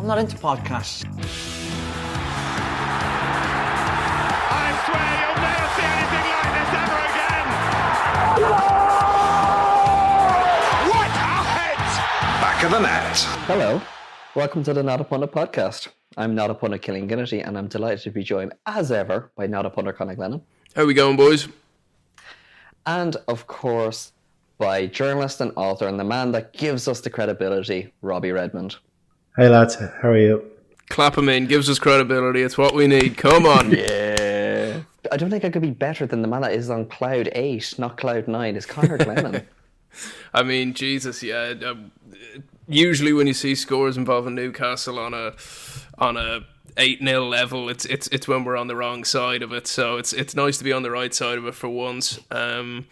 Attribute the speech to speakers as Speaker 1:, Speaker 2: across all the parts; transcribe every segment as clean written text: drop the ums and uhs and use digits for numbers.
Speaker 1: I'm not into podcasts.
Speaker 2: I swear you'll never see anything like this ever again! What a hit!
Speaker 3: Back of the net.
Speaker 4: Hello, welcome to the Not a Punter podcast. I'm Not a Punter Killing Ginnity, and I'm delighted to be joined, as ever, by Not a Punter Conor Glennon.
Speaker 5: How we going, boys?
Speaker 4: And, of course, by journalist and author and the man that gives us the credibility, Robbie Redmond.
Speaker 6: Hey lads, how are you?
Speaker 5: Clap him in, gives us credibility. It's what we need. Come on.
Speaker 4: Yeah. I don't think I could be better than the man that is on Cloud 8, not Cloud 9. It's Conor Glennon.
Speaker 5: I mean, Jesus, yeah. Usually when you see scores involving Newcastle on a 8-0 level, it's when we're on the wrong side of it. So it's nice to be on the right side of it for once. It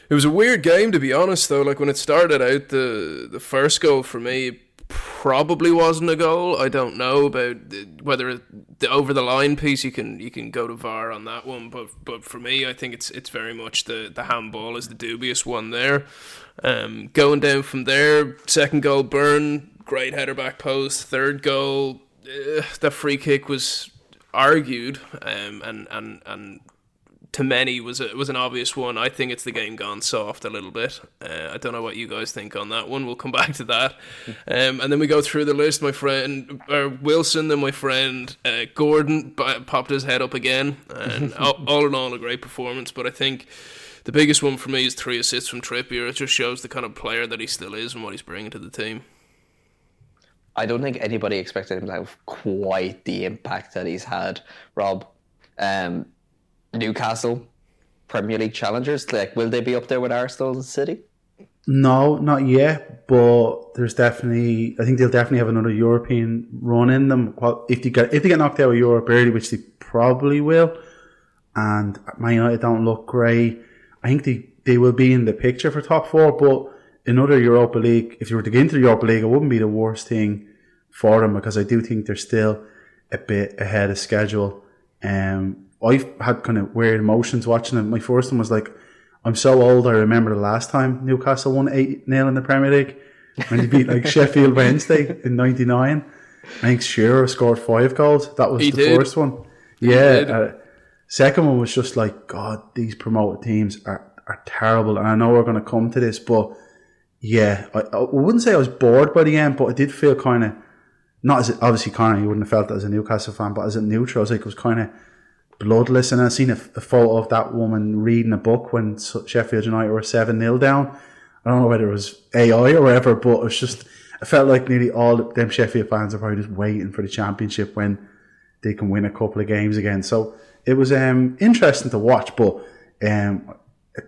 Speaker 5: was a weird game, to be honest, though. Like, when it started out, the first goal for me probably wasn't a goal. I don't know about whether the over the line piece, you can go to VAR on that one, but for me, I think it's very much the handball is the dubious one there. Going down from there, second goal, Byrne, great header back post. Third goal, the free kick was argued, and to many was an obvious one. I think it's the game gone soft a little bit. I don't know what you guys think on that one. We'll come back to that. And then we go through the list. My friend Wilson, then my friend Gordon popped his head up again. And all in all, a great performance. But I think the biggest one for me is 3 assists from Trippier. It just shows the kind of player that he still is and what he's bringing to the team.
Speaker 4: I don't think anybody expected him to have quite the impact that he's had, Rob. Newcastle, Premier League challengers, like, will they be up there with Arsenal and City?
Speaker 6: No, not yet, but there's definitely, I think they'll definitely have another European run in them. Well, if they get knocked out of Europe early, which they probably will, and Man United don't look great, I think they will be in the picture for top 4, but another Europa League, if you were to get into the Europa League, it wouldn't be the worst thing for them, because I do think they're still a bit ahead of schedule. I've had kind of weird emotions watching it. My first one was like, I'm so old, I remember the last time Newcastle won 8-0 in the Premier League when they beat like Sheffield Wednesday in 99. I think Shearer scored 5 goals. That was first one. Yeah. Second one was just like, God, these promoted teams are terrible. And I know we're going to come to this, but yeah, I wouldn't say I was bored by the end, but I did feel kind of, not as, obviously Conor, you wouldn't have felt that as a Newcastle fan, but as a neutral, I was like, it was kind of bloodless. And I seen a photo of that woman reading a book when Sheffield United were 7-0 down. I don't know whether it was AI or whatever, but it was just, I felt like nearly all them Sheffield fans are probably just waiting for the championship when they can win a couple of games again. So it was interesting to watch, but a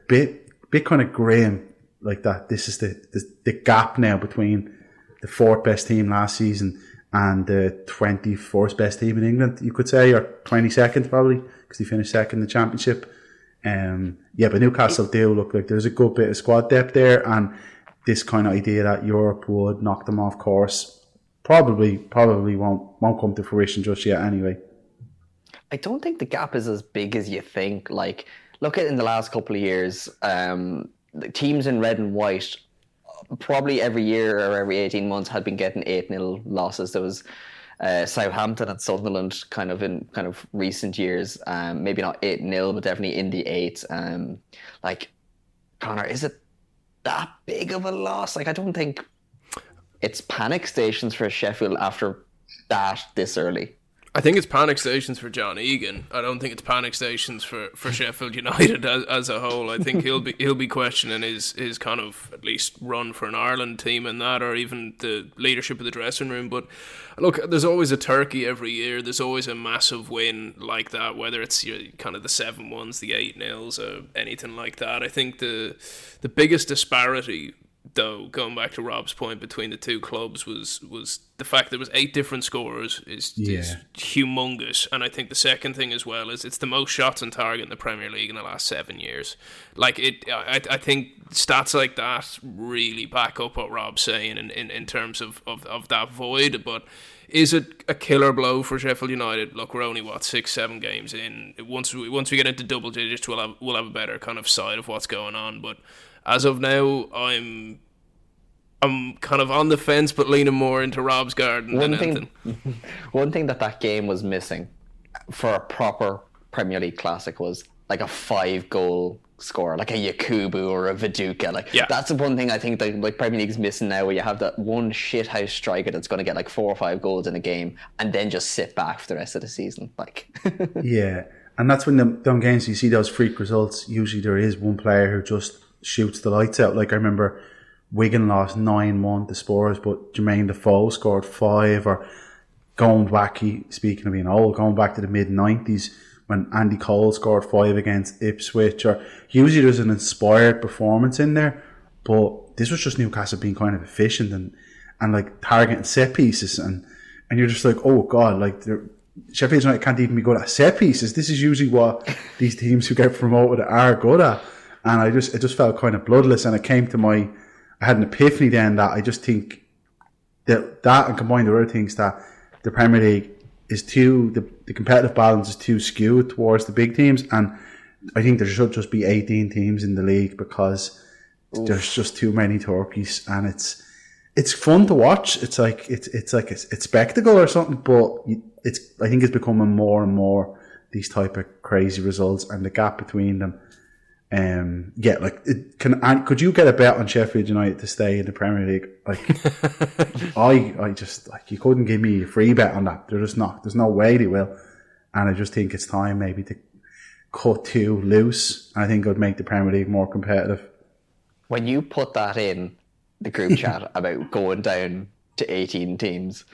Speaker 6: bit kind of grim, like that. This is the gap now between the 4th best team last season and the 21st best team in England, you could say, or 22nd probably, because they finished second in the championship. But Newcastle do look like there's a good bit of squad depth there, and this kind of idea that Europe would knock them off course probably won't come to fruition just yet anyway.
Speaker 4: I don't think the gap is as big as you think. Like, look at in the last couple of years, the teams in red and white probably every year or every 18 months had been getting 8-0 losses. There was Southampton and Sunderland kind of recent years, maybe not 8-0, but definitely in the 8. Like, Conor, is it that big of a loss? Like, I don't think it's panic stations for Sheffield after that this early.
Speaker 5: I think it's panic stations for John Egan. I don't think it's panic stations for Sheffield United as a whole. I think he'll be questioning his kind of at least run for an Ireland team and that, or even the leadership of the dressing room. But look, there's always a turkey every year. There's always a massive win like that, whether it's kind of the 7-1s, the 8-0s, or anything like that. I think the biggest disparity, though, going back to Rob's point, between the two clubs was the fact there was 8 different scorers is humongous. And I think the second thing as well is it's the most shots on target in the Premier League in the last 7 years. Like, I think stats like that really back up what Rob's saying in terms of that void. But is it a killer blow for Sheffield United? Look, we're only 6-7 games in. Once we get into double digits, we'll have a better kind of side of what's going on. But as of now, I'm I'm kind of on the fence, but leaning more into Rob's garden than anything.
Speaker 4: One thing that game was missing for a proper Premier League classic was like a 5-goal scorer, like a Yakubu or a Viduka. Like that's the one thing I think that like Premier League's missing now, where you have that one shithouse striker that's going to get like 4 or 5 goals in a game and then just sit back for the rest of the season. Like,
Speaker 6: yeah, and that's when them games you see those freak results. Usually there is one player who just shoots the lights out. Like I remember Wigan lost 9-1 to Spurs, but Jermaine Defoe scored 5. Or going back, speaking of being old, going back to the mid-90s when Andy Cole scored 5 against Ipswich. Or usually there's an inspired performance in there, but this was just Newcastle being kind of efficient and like targeting set pieces, and you're just like, oh god, like Sheffield United can't even be good at set pieces. This is usually what these teams who get promoted are good at, and it just felt kind of bloodless. And it came to I had an epiphany then that I just think that and combined with other things, that the Premier League is the competitive balance is too skewed towards the big teams, and I think there should just be 18 teams in the league because there's just too many turkeys, and it's fun to watch. It's like it's spectacle or something, but I think it's becoming more and more these type of crazy results, and the gap between them. Could you get a bet on Sheffield United to stay in the Premier League? Like, I just like, you couldn't give me a free bet on that. There's no way they will, and I just think it's time maybe to cut too loose. I think it would make the Premier League more competitive.
Speaker 4: When you put that in the group chat about going down to 18 teams,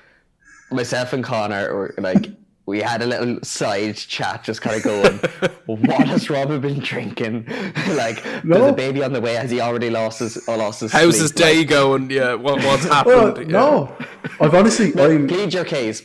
Speaker 4: myself and Connor were like, we had a little side chat just kind of going, what has Robin been drinking? Like, there's a baby on the way. Has he already lost his
Speaker 5: How's
Speaker 4: sleep?
Speaker 5: his day going? Yeah, what's happened?
Speaker 6: No. I've honestly...
Speaker 4: Plead your case,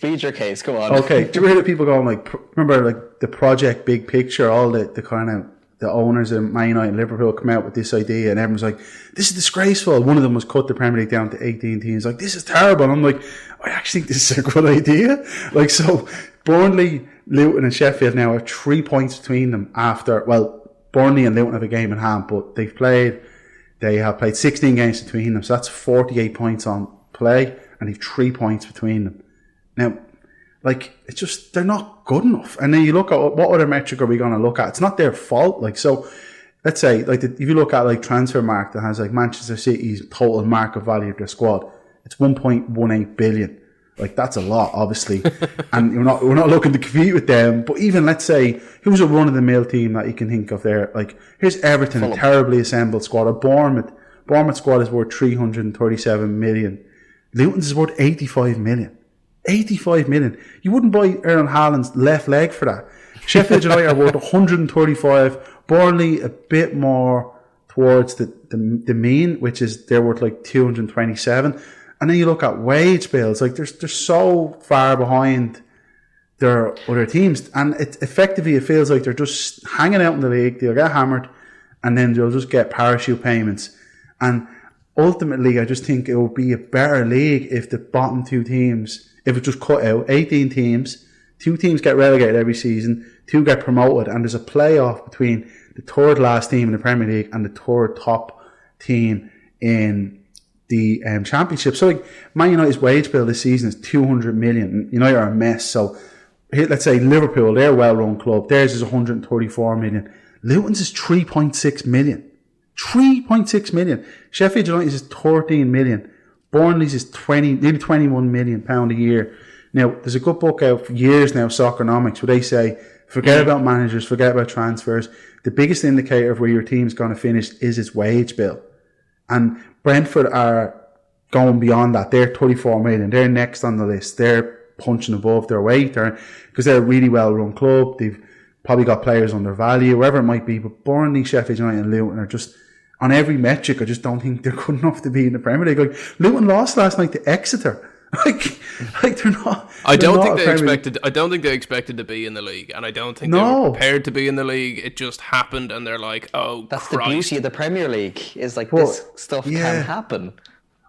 Speaker 4: go on.
Speaker 6: Okay, do you hear the people going like, remember like the project Big Picture, all the kind of, the owners of Man United and Liverpool come out with this idea, and everyone's like, this is disgraceful. One of them was cut the Premier League down to 18 teams. Like, this is terrible. And I'm like, I actually think this is a good idea. Like, so Burnley, Luton and Sheffield now have 3 points between them after, well, Burnley and Luton have a game in hand, but they have played 16 games between them. So that's 48 points on play, and they've 3 points between them. Now, like, it's just, they're not good enough. And then you look at what other metric are we going to look at? It's not their fault. Like, so let's say, like, if you look at like Transfermarkt that has like Manchester City's total market value of their squad, it's 1.18 billion. Like, that's a lot, obviously. And we're not looking to compete with them. But even, let's say, who's a run-of-the-mill team that you can think of there? Like, here's Everton, a terribly assembled squad. Or Bournemouth squad is worth 337 million. Luton's is worth 85 million. 85 million. You wouldn't buy Erling Haaland's left leg for that. Sheffield United are worth 135. Burnley a bit more towards the mean, which is they're worth like 227. And then you look at wage bills, like they're so far behind their other teams, and it feels like they're just hanging out in the league. They'll get hammered, and then they'll just get parachute payments. And ultimately, I just think it will be a better league if the bottom 2 teams, if it just cut out 18 teams, 2 teams get relegated every season, 2 get promoted, and there's a playoff between the third last team in the Premier League and the third top team in the Championship. So like, Man United's wage bill this season is 200 million. United are a mess. So here, let's say Liverpool, they're a well-run club. Theirs is 134 million. Luton's is 3.6 million. 3.6 million. Sheffield United's is 13 million. Burnley's is nearly 21 million pound a year. Now, there's a good book out for years now, Soccernomics, where they say, forget about managers, forget about transfers. The biggest indicator of where your team's going to finish is its wage bill. And Brentford are going beyond that. They're 34 million. They're next on the list. They're punching above their weight, because they're a really well-run club. They've probably got players under value, wherever it might be. But Burnley, Sheffield United and Luton are just, on every metric, I just don't think they're good enough to be in the Premier League. Like, Luton lost last night to Exeter. Like they're not. I don't
Speaker 5: think they expected to be in the league, and I don't think they were prepared to be in the league. It just happened, and they're like, "Oh,
Speaker 4: that's
Speaker 5: Christ."
Speaker 4: The beauty of the Premier League is like, this stuff can happen.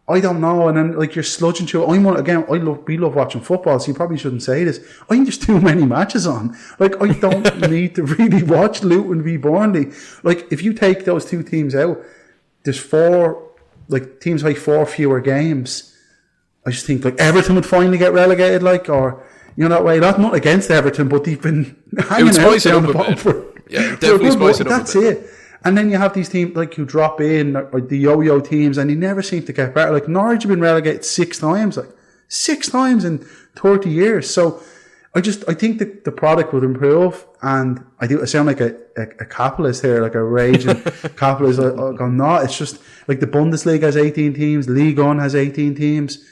Speaker 6: I don't know, and then like you're sludging through. We love watching football, so you probably shouldn't say this. I think there's too many matches on. Like, I don't need to really watch Luton v Burnley. Like, if you take those 2 teams out, there's 4 like teams play 4 fewer games, I just think like Everton would finally get relegated, like, or that way. Not against Everton, but they've been hanging out down the bottom for
Speaker 5: definitely spice it up.
Speaker 6: That's it. And then you have these teams like who drop in, or the yo-yo teams, and they never seem to get better. Like Norwich have been relegated 6 times, like 6 times in 30 years. So I think that the product would improve, and I sound like a capitalist here, like a raging capitalist. I'm not. It's just like the Bundesliga has 18 teams, Ligue 1 has 18 teams.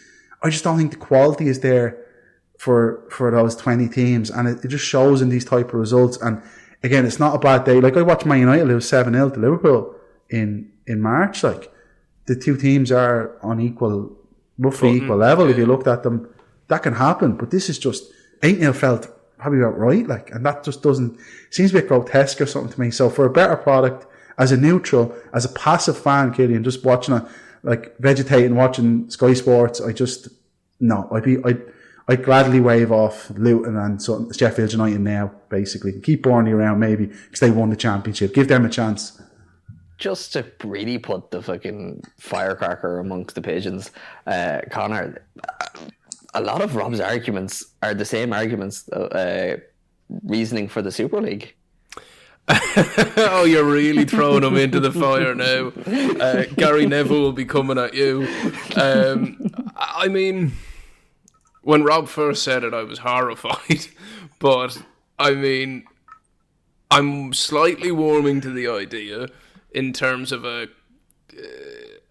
Speaker 6: I just don't think the quality is there for those 20 teams, and it just shows in these type of results. And again, it's not a bad day. Like I watched Man United lose 7-0 to Liverpool in March. Like the two teams are on roughly equal level. Yeah. If you looked at them, that can happen. But this is just 8-0 felt probably about right. Like, and that just seems a bit grotesque or something to me. So for a better product, as a neutral, as a passive fan, Killian, just watching vegetating, watching Sky Sports, I'd gladly wave off Luton and Sheffield United now, basically. Keep Burnley around maybe because they won the championship. Give them a chance.
Speaker 4: Just to really put the fucking firecracker amongst the pigeons, Connor, a lot of Rob's arguments are the same arguments, reasoning for the Super League.
Speaker 5: Oh, you're really throwing him into the fire now. Gary Neville will be coming at you. I mean, when Rob first said it, I was horrified. But, I mean, I'm slightly warming to the idea in terms of I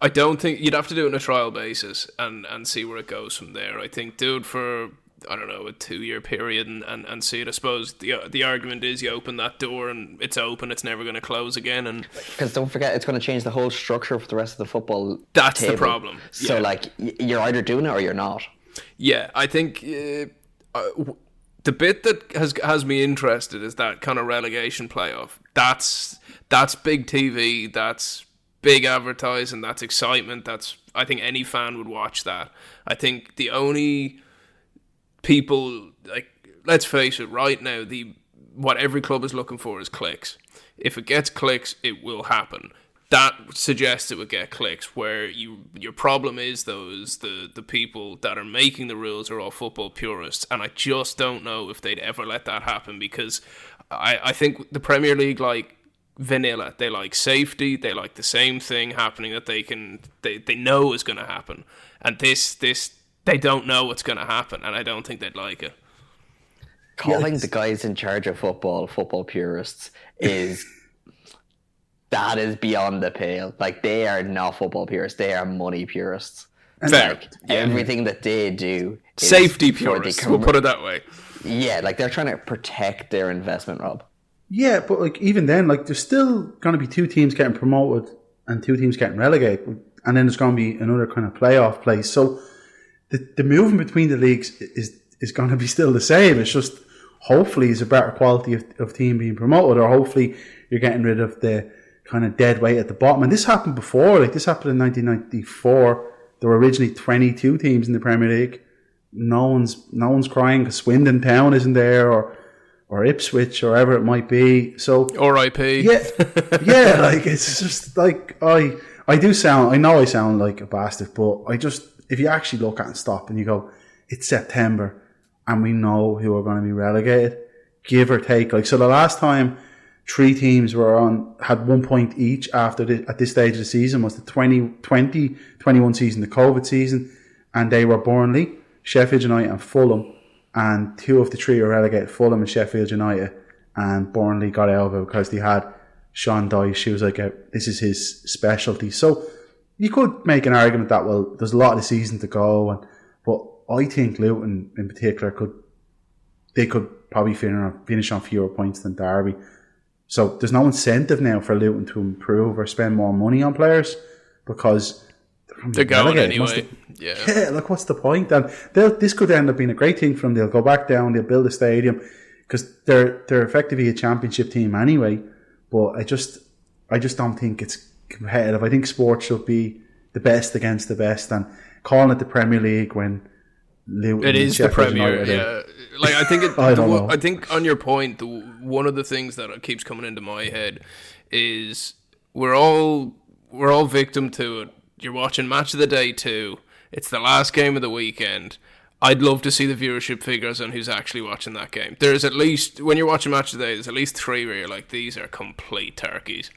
Speaker 5: don't think you'd have to do it on a trial basis and see where it goes from there. I think do it for, I don't know, a 2-year period and see it. I suppose the argument is you open that door and it's open, it's never going to close again. And
Speaker 4: because don't forget, it's going to change the whole structure for the rest of the football.
Speaker 5: That's
Speaker 4: table.
Speaker 5: The problem.
Speaker 4: So like you're either doing it or you're not.
Speaker 5: Yeah, I think the bit that has me interested is that kind of relegation playoff. That's big TV. That's big advertising. That's excitement. I think any fan would watch that. I think the only people, like, let's face it, right now, what every club is looking for is clicks. If it gets clicks, it will happen. That suggests it would get clicks. Where your problem is the people that are making the rules are all football purists, and I just don't know if they'd ever let that happen, because I think the Premier League like vanilla. They like safety. They like the same thing happening that they know is going to happen, and this they don't know what's going to happen, and I don't think they'd like it.
Speaker 4: Calling the guys in charge of football purists that is beyond the pale. Like, they are not football purists, they are money purists.
Speaker 5: Fair.
Speaker 4: Like, everything that they do is
Speaker 5: safety purists, we'll put it that way.
Speaker 4: Yeah, like they're trying to protect their investment, Rob.
Speaker 6: Yeah, but like even then, like there's still going to be 2 teams getting promoted and 2 teams getting relegated, and then there's going to be another kind of playoff place. So the movement between the leagues is going to be still the same. It's just hopefully it's a better quality of team being promoted, or hopefully you're getting rid of the kind of dead weight at the bottom. And this happened before. Like this happened in 1994. There were originally 22 teams in the Premier League. No one's crying because Swindon Town isn't there, or Ipswich, or wherever it might be. So
Speaker 5: R.I.P.
Speaker 6: Yeah. Like it's just like I know I sound like a bastard, but if you actually look at it and stop and you go, it's September and we know who are going to be relegated, give or take. Like, so the last time 3 teams had 1 point each at this stage of the season was the 2020-21 season, the COVID season, and they were Burnley, Sheffield United and Fulham, and 2 of the 3 were relegated, Fulham and Sheffield United, and Burnley got out of it because they had Sean Dyche, who was like this is his specialty. So you could make an argument that, well, there's a lot of the season to go, but I think Luton in particular could probably finish on fewer points than Derby. So there's no incentive now for Luton to improve or spend more money on players because
Speaker 5: they're going anyway.
Speaker 6: Yeah, look, what's the point? And this could end up being a great thing for them. They'll go back down, they'll build a stadium because they're effectively a championship team anyway. But I just don't think it's competitive. I think sport should be the best against the best, and calling it the Premier League when Luton
Speaker 5: it is
Speaker 6: Sheffield
Speaker 5: the Premier.
Speaker 6: United,
Speaker 5: yeah, like I think I think on your point, one of the things that keeps coming into my head is we're all victim to it. you're watching Match of the Day 2. It's the last game of the weekend. I'd love to see the viewership figures on who's actually watching that game. There's at least, when you're watching Match of the Day, there's at least 3 where you're like, these are complete turkeys.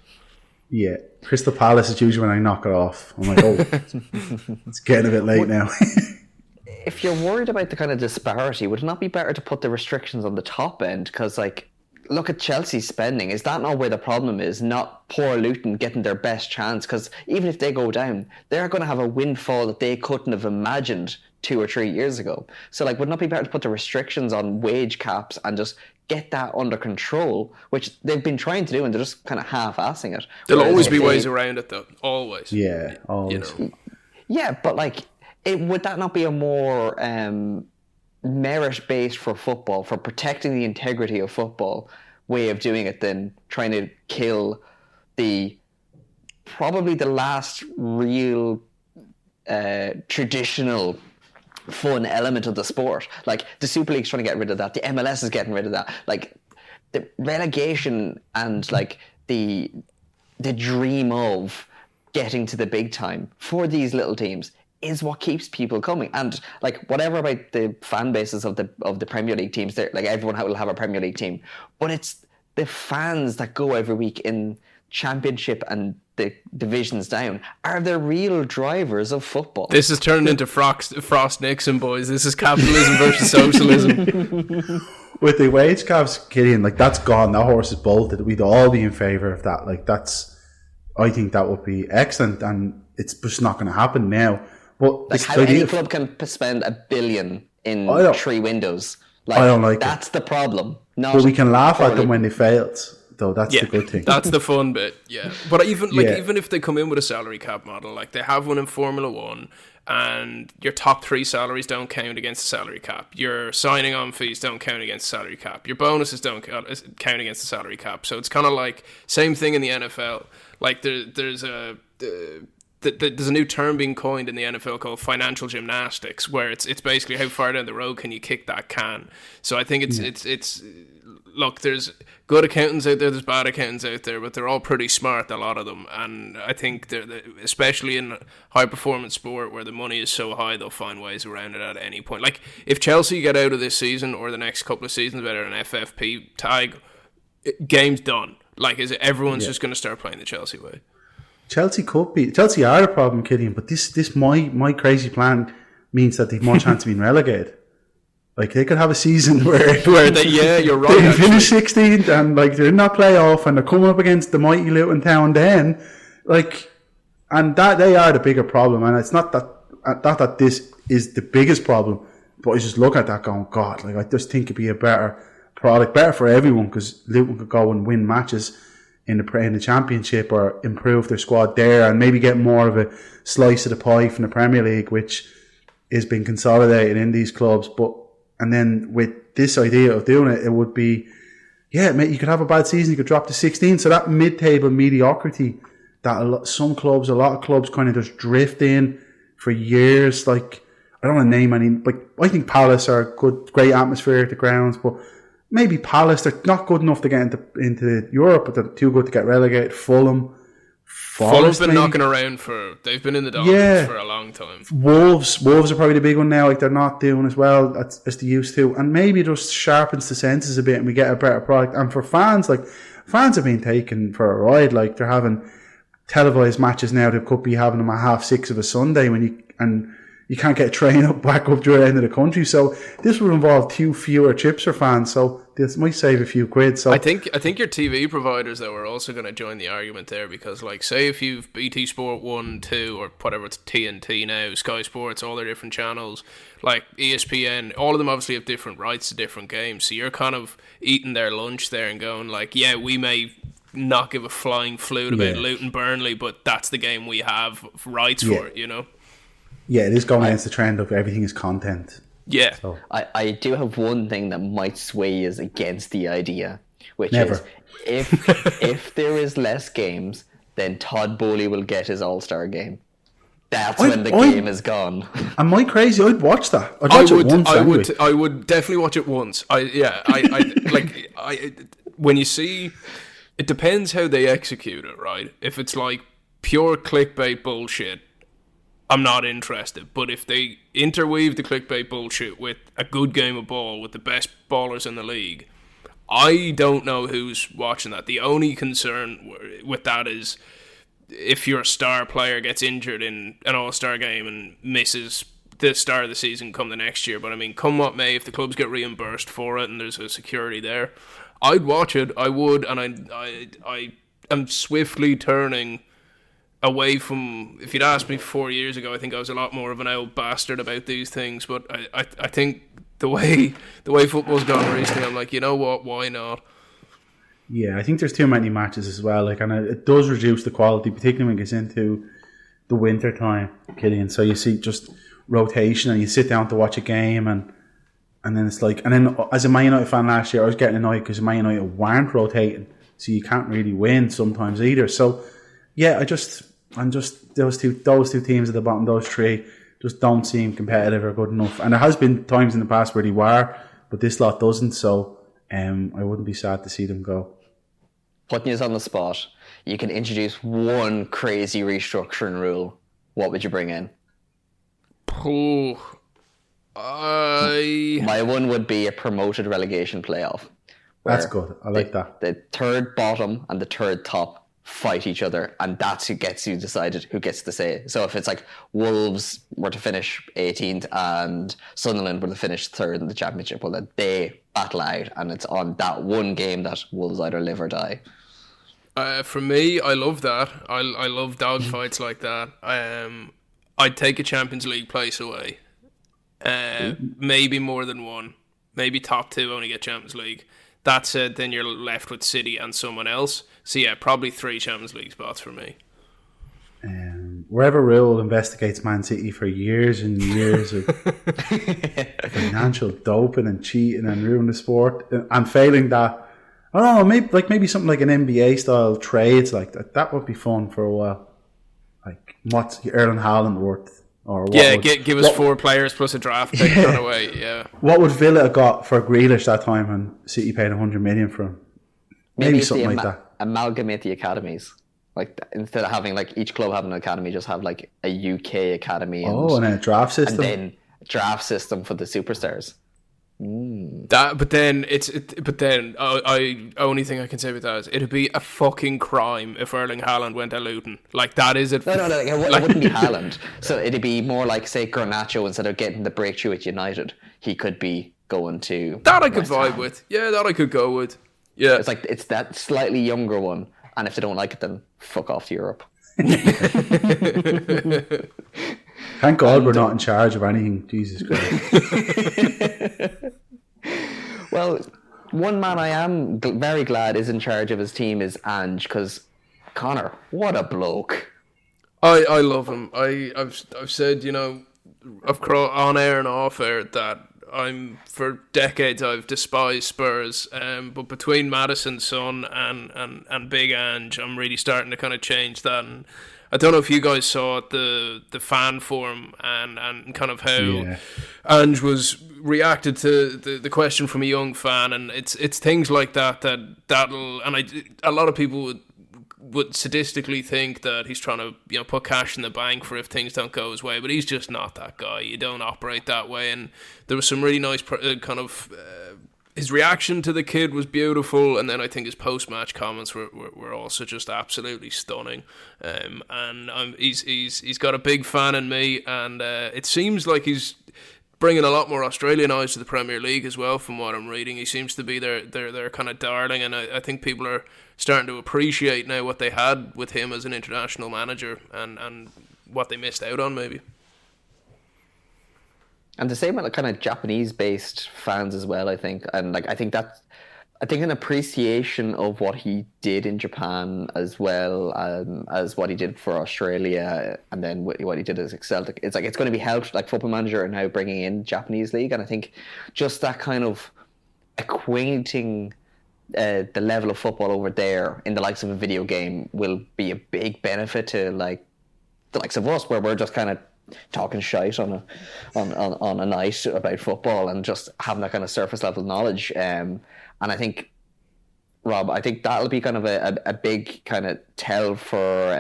Speaker 6: Yeah, Crystal Palace is usually when I knock it off. I'm like, oh, it's getting a bit late now.
Speaker 4: If you're worried about the kind of disparity, would it not be better to put the restrictions on the top end? Because, like, look at Chelsea's spending. Is that not where the problem is? Not poor Luton getting their best chance? Because even if they go down, they're going to have a windfall that they couldn't have imagined 2 or 3 years ago. So, like, would it not be better to put the restrictions on wage caps and just get that under control, which they've been trying to do, and they're just kind of half-assing it.
Speaker 5: There'll always be ways around it, though. Always.
Speaker 6: Yeah, always.
Speaker 5: You know?
Speaker 4: Yeah, but, like, would that not be a more merit-based for football, for protecting the integrity of football way of doing it than trying to kill probably the last real traditional fun element of the sport? Like, the Super League's trying to get rid of that. The MLS is getting rid of that. Like, the relegation and, like, the dream of getting to the big time for these little teams is what keeps people coming. And, like, whatever about the fan bases of the Premier League teams, like, everyone will have a Premier League team, but it's the fans that go every week in Championship and the divisions down are the real drivers of football.
Speaker 5: This has turned into Frost Nixon, boys. This is capitalism versus socialism.
Speaker 6: With the wage caps, Killian, like, that's gone. That horse is bolted. We'd all be in favour of that. Like, I think that would be excellent, and it's just not going to happen now. But
Speaker 4: like, how any club can spend $1 billion in 3 windows? Like,
Speaker 6: I don't like
Speaker 4: that's the problem.
Speaker 6: But we can laugh at them when they failed, though. That's the good thing.
Speaker 5: That's the fun bit. Yeah, but even if they come in with a salary cap model, like they have one in Formula One, and your top 3 salaries don't count against the salary cap. Your signing on fees don't count against the salary cap. Your bonuses don't count against the salary cap. So it's kind of like same thing in the NFL. Like there's a new term being coined in the NFL called financial gymnastics, where it's basically how far down the road can you kick that can. So I think it's look, there's good accountants out there, there's bad accountants out there, but they're all pretty smart, a lot of them. And I think especially in high performance sport where the money is so high, they'll find ways around it at any point. Like if Chelsea get out of this season or the next couple of seasons without an FFP tag, game's done. Like everyone's just going to start playing the Chelsea way.
Speaker 6: Chelsea could be. Chelsea are the problem, Killian, but this my crazy plan means that they've more chance of being relegated. Like, they could have a season where
Speaker 5: you're right.
Speaker 6: They finish 16th and, like, they're in that playoff and they're coming up against the mighty Luton Town then. Like, and that they are the bigger problem. And it's not that this is the biggest problem, but I just look at that going, God, like, I just think it'd be a better product, better for everyone, because Luton could go and win matches in the Championship or improve their squad there and maybe get more of a slice of the pie from the Premier League, which is being consolidated in these clubs. And then with this idea of doing it, it would be, you could have a bad season, you could drop to 16. So that mid-table mediocrity that a lot of clubs kind of just drift in for years. Like, I don't want to name any, like, I think Palace are great atmosphere at the grounds, but maybe Palace, they're not good enough to get into Europe, but they're too good to get relegated. Fulham's
Speaker 5: been knocking around they've been in the dogs for a long time. Wolves
Speaker 6: are probably the big one now. Like, they're not doing as well as they used to, and maybe it just sharpens the senses a bit, and we get a better product. And for fans, like, fans have been taken for a ride. Like, they're having televised matches now. They could be having them at 6:30 of a Sunday you can't get a train back up to the end of the country. So this would involve fewer trips for fans. So this might save a few quid. So
Speaker 5: I think your TV providers, though, are also going to join the argument there, because, like, say if you've BT Sport 1, 2, or whatever, it's TNT now, Sky Sports, all their different channels, like ESPN, all of them obviously have different rights to different games. So you're kind of eating their lunch there and going, like, yeah, we may not give a flying flute about Luton Burnley, but that's the game we have rights for it, you know?
Speaker 6: Yeah, it is going against the trend of everything is content.
Speaker 5: Yeah.
Speaker 6: So.
Speaker 4: I do have one thing that might sway us against the idea, which
Speaker 6: Never.
Speaker 4: is if there is less games, then Todd Bowley will get his All-Star game. That's when the game is gone.
Speaker 6: Am I crazy? I'd watch that. I'd watch it once.
Speaker 5: I would definitely watch it once. When you see, it depends how they execute it, right? If it's like pure clickbait bullshit, I'm not interested. But if they interweave the clickbait bullshit with a good game of ball with the best ballers in the league, I don't know who's watching that. The only concern with that is if your star player gets injured in an all-star game and misses the start of the season come the next year. But I mean, come what may, if the clubs get reimbursed for it and there's a security there, I'd watch it. I would, and I am swiftly turning away from. If you'd asked me 4 years ago, I think I was a lot more of an old bastard about these things. But I think the way football's gone recently, I'm like, you know what? Why not?
Speaker 6: Yeah, I think there's too many matches as well. Like, and it does reduce the quality, particularly when it gets into the winter time, Killian. So you see just rotation, and you sit down to watch a game, and then it's like, and then as a Man United fan last year, I was getting annoyed because Man United weren't rotating, so you can't really win sometimes either. So yeah, I'm just those two teams at the bottom, those three, just don't seem competitive or good enough. And there has been times in the past where they were, but this lot doesn't. So I wouldn't be sad to see them go.
Speaker 4: Putting you on the spot, you can introduce one crazy restructuring rule. What would you bring in? My one would be a promoted relegation playoff.
Speaker 6: That's good. I like that.
Speaker 4: The third bottom and the third top fight each other, and that's who gets you decided who gets to say. So if it's like Wolves were to finish 18th and Sunderland were to finish third in the championship, well, then they battle out, and it's on that one game that Wolves either live or die.
Speaker 5: For me, I love that. I love dogfights like that. I'd take a Champions League place away. Maybe more than one. Maybe top two only get Champions League. That said, then you're left with City and someone else. So yeah, probably 3 Champions League spots for me.
Speaker 6: Wherever Rule investigates Man City for years and years of financial doping and cheating and ruining the sport, and failing that, I don't know, maybe something like an NBA style trades like that. That would be fun for a while. Like, what's Erling Haaland worth? Or what
Speaker 5: give us 4 players plus a draft pick run away. Yeah.
Speaker 6: What would Villa have got for Grealish that time when City paid 100 million for him? Maybe something like that.
Speaker 4: Amalgamate the academies. Like, instead of having like each club having an academy, just have like a UK academy.
Speaker 6: And a draft system.
Speaker 4: And then a draft system for the superstars.
Speaker 5: But then only thing I can say about that is it'd be a fucking crime if Erling Haaland went to Luton. Like, that is it.
Speaker 4: No, it wouldn't be Haaland. So it'd be more like, say, Garnacho, instead of getting the breakthrough at United, he could be going to
Speaker 5: that. I could vibe with. Yeah, that I could go with. Yeah,
Speaker 4: it's like it's that slightly younger one, and if they don't like it, then fuck off to Europe.
Speaker 6: Thank God we're not in charge of anything. Jesus Christ.
Speaker 4: Well, one man I am very glad is in charge of his team is Ange, because Connor, what a bloke.
Speaker 5: I love him. I've said, you know, on air and off air that for decades I've despised Spurs, but between Maddison's son and Big Ange, I'm really starting to kind of change that. And I don't know if you guys saw it, the fan forum and kind of how Ange was reacted to the question from a young fan, and it's things like that'll, and a lot of people would sadistically think that he's trying to, you know, put cash in the bank for if things don't go his way, but he's just not that guy. You don't operate that way. And there was some really nice his reaction to the kid was beautiful, and then I think his post-match comments were also just absolutely stunning. He's got a big fan in me, and it seems like he's bringing a lot more Australian eyes to the Premier League as well, from what I'm reading. He seems to be their kind of darling, and I think people are starting to appreciate now what they had with him as an international manager and what they missed out on, maybe.
Speaker 4: And the same with kind of Japanese-based fans as well, I think. And like, I think an appreciation of what he did in Japan, as well as what he did for Australia, and then what he did as Celtic. It's like, it's going to be helped, like Football Manager are now bringing in Japanese League, and I think just that kind of acquainting the level of football over there in the likes of a video game will be a big benefit to like the likes of us, where we're just kind of talking shite on a night about football and just having that kind of surface level knowledge. And I think, Rob, that'll be kind of a big kind of tell for,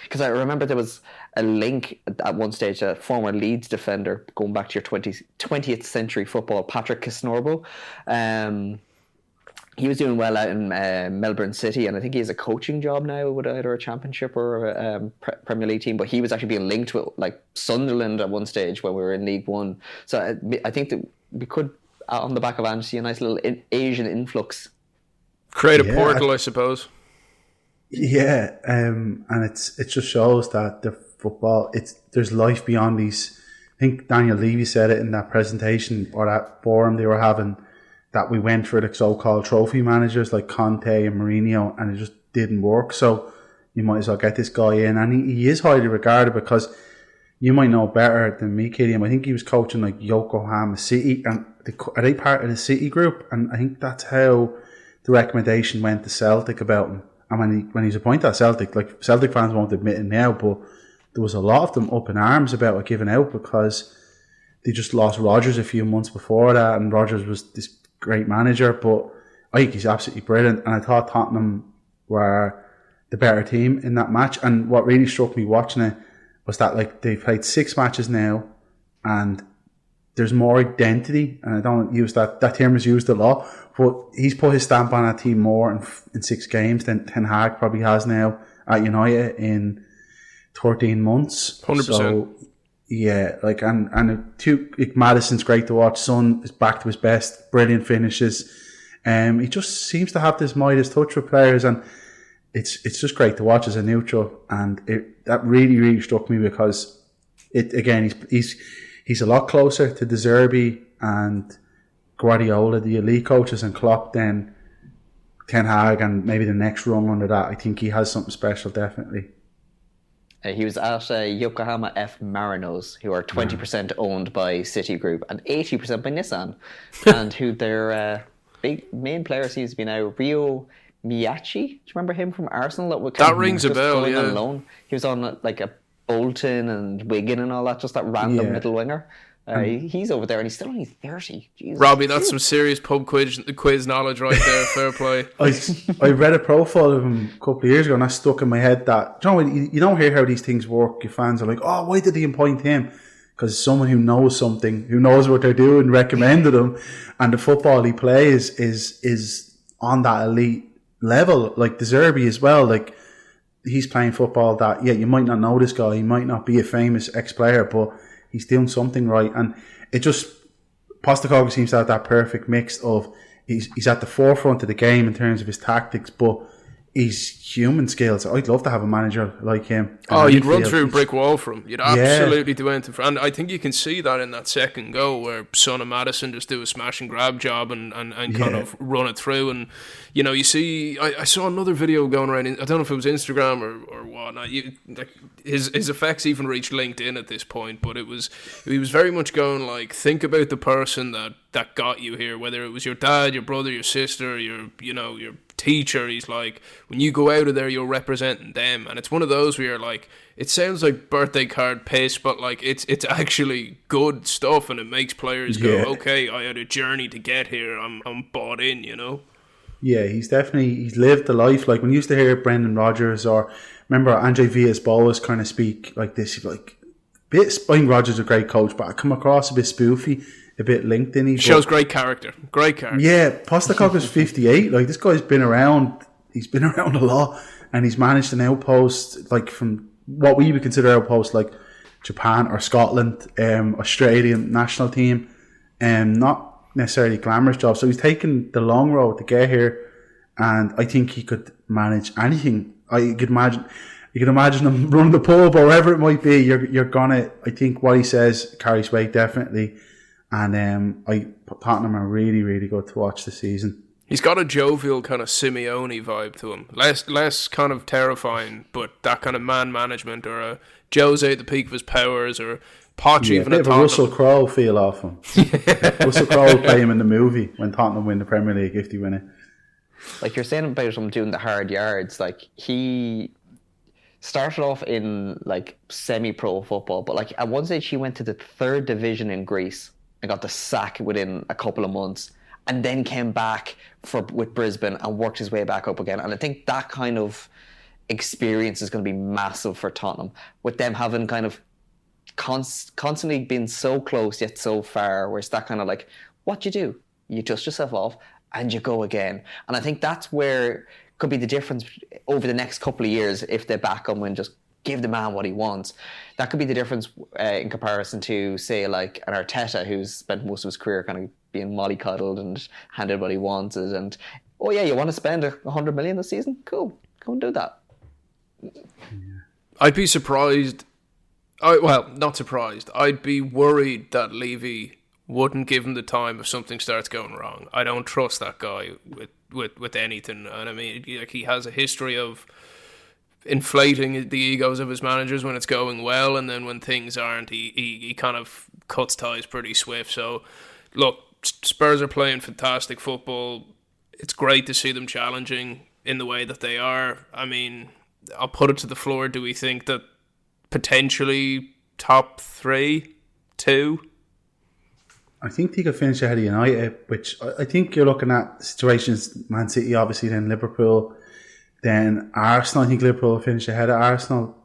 Speaker 4: because I remember there was a link at one stage, a former Leeds defender, going back to your 20th century football, Patrick Kisnorbo. He was doing well out in Melbourne City, and I think he has a coaching job now with either a Championship or a Premier League team. But he was actually being linked with like Sunderland at one stage when we were in League One. So I think that we could, on the back of Ange, see a nice little Asian influx.
Speaker 5: Create a portal, I suppose.
Speaker 6: Yeah, and it just shows that the football, there's life beyond these. I think Daniel Levy said it in that presentation or that forum they were having, that we went for the so-called trophy managers like Conte and Mourinho, and it just didn't work. So you might as well get this guy in, and he is highly regarded, because you might know better than me, Katie. I think he was coaching like Yokohama City, and are they part of the City group? And I think that's how the recommendation went to Celtic about him. And when he's appointed at Celtic, like Celtic fans won't admit it now, but there was a lot of them up in arms about it giving out, because they just lost Rodgers a few months before that, and Rodgers was this great manager. But I think he's absolutely brilliant, and I thought Tottenham were the better team in that match. And what really struck me watching it was that like they've played 6 matches now, and there's more identity. And I don't use that term is used a lot, but he's put his stamp on that team more in 6 games than Ten Hag probably has now at United in 13 months.
Speaker 5: 100%.
Speaker 6: So yeah, like and Maddison's great to watch. Son is back to his best, brilliant finishes. He just seems to have this Midas touch with players, and it's just great to watch as a neutral. And that really struck me, because he's a lot closer to De Zerbi and Guardiola, the elite coaches, and Klopp than Ten Hag and maybe the next rung under that. I think he has something special, definitely.
Speaker 4: He was at Yokohama F Marinos, who are 20% owned by Citigroup and 80% by Nissan, and who their big main player seems to be now Ryo Miyachi. Do you remember him from Arsenal? That
Speaker 5: rings a bell, yeah.
Speaker 4: On loan. He was on like a Bolton and Wigan and all that, just that random middle winger. He's over there, and he's still only 30. Jesus.
Speaker 5: Robbie, that's some serious pub quiz knowledge right there. Fair play.
Speaker 6: I read a profile of him a couple of years ago, and that stuck in my head that, you don't hear how these things work. Your fans are like, oh, why did he appoint him? Because someone who knows something, who knows what they're doing, recommended him, and the football he plays is on that elite level. Like De Zerbi as well. Like, he's playing football that, you might not know this guy, he might not be a famous ex-player, but he's doing something right. And it just, Postecoglou seems to have that perfect mix of he's at the forefront of the game in terms of his tactics, but his human skills. I'd love to have a manager like him.
Speaker 5: Oh, you'd run through a brick wall for him. You'd absolutely do anything for him. And I think you can see that in that second goal where Son and Maddison just do a smash and grab job and kind of run it through. And, you see, I saw another video going around, I don't know if it was Instagram or whatnot. His effects even reached LinkedIn at this point, but he was very much going like, think about the person that got you here, whether it was your dad, your brother, your sister, your teacher. He's like, when you go out of there, you're representing them. And it's one of those where you're like, it sounds like birthday card piss, but like it's actually good stuff, and it makes players go, okay, I had a journey to get here, I'm bought in,
Speaker 6: Yeah, he's lived the life. Like when you used to hear Brendan Rodgers, or remember Ange Villas-Boas kind of speak like this, he'd be like, I think Rodgers is a great coach, but I come across a bit spoofy, a bit LinkedIn-y.
Speaker 5: Shows great character.
Speaker 6: Yeah, Postecoglou's 58. Like, this guy's been around. He's been around a lot, and he's managed an outpost, like from what we would consider outposts, like Japan or Scotland, Australian national team, not necessarily glamorous jobs. So he's taken the long road to get here, and I think he could manage anything. You could imagine him running the pub or wherever it might be. I think what he says carries weight, definitely. And Tottenham are really, really good to watch this season.
Speaker 5: He's got a jovial kind of Simeone vibe to him. Less kind of terrifying, but that kind of man management, or a Jose at the peak of his powers, or Poch even at Tottenham.
Speaker 6: A Russell Crowe feel off him. Russell Crowe will play him in the movie when Tottenham win the Premier League, if they win it.
Speaker 4: Like you're saying about him doing the hard yards, like he started off in like semi-pro football, but like at one stage he went to the 3rd division in Greece and got the sack within a couple of months, and then came back with Brisbane and worked his way back up again. And I think that kind of experience is going to be massive for Tottenham, with them having kind of constantly been so close yet so far, where it's that kind of like, what do? You dust yourself off and you go again. And I think that's where could be the difference over the next couple of years if they back him and just give the man what he wants. That could be the difference in comparison to, say, like an Arteta, who's spent most of his career kind of being mollycoddled and handed what he wanted. And, oh yeah, you want to spend 100 million this season? Cool, go and do that.
Speaker 5: I'd be surprised. Well, not surprised. I'd be worried that Levy wouldn't give him the time if something starts going wrong. I don't trust that guy with anything. And I mean, like, he has a history of inflating the egos of his managers when it's going well, and then when things aren't, he kind of cuts ties pretty swift. So, look, Spurs are playing fantastic football. It's great to see them challenging in the way that they are. I mean, I'll put it to the floor. Do we think that potentially top 3, 2?
Speaker 6: I think they could finish ahead of United, which I think you're looking at situations, Man City, obviously, then Liverpool, then Arsenal. I think Liverpool will finish ahead of Arsenal,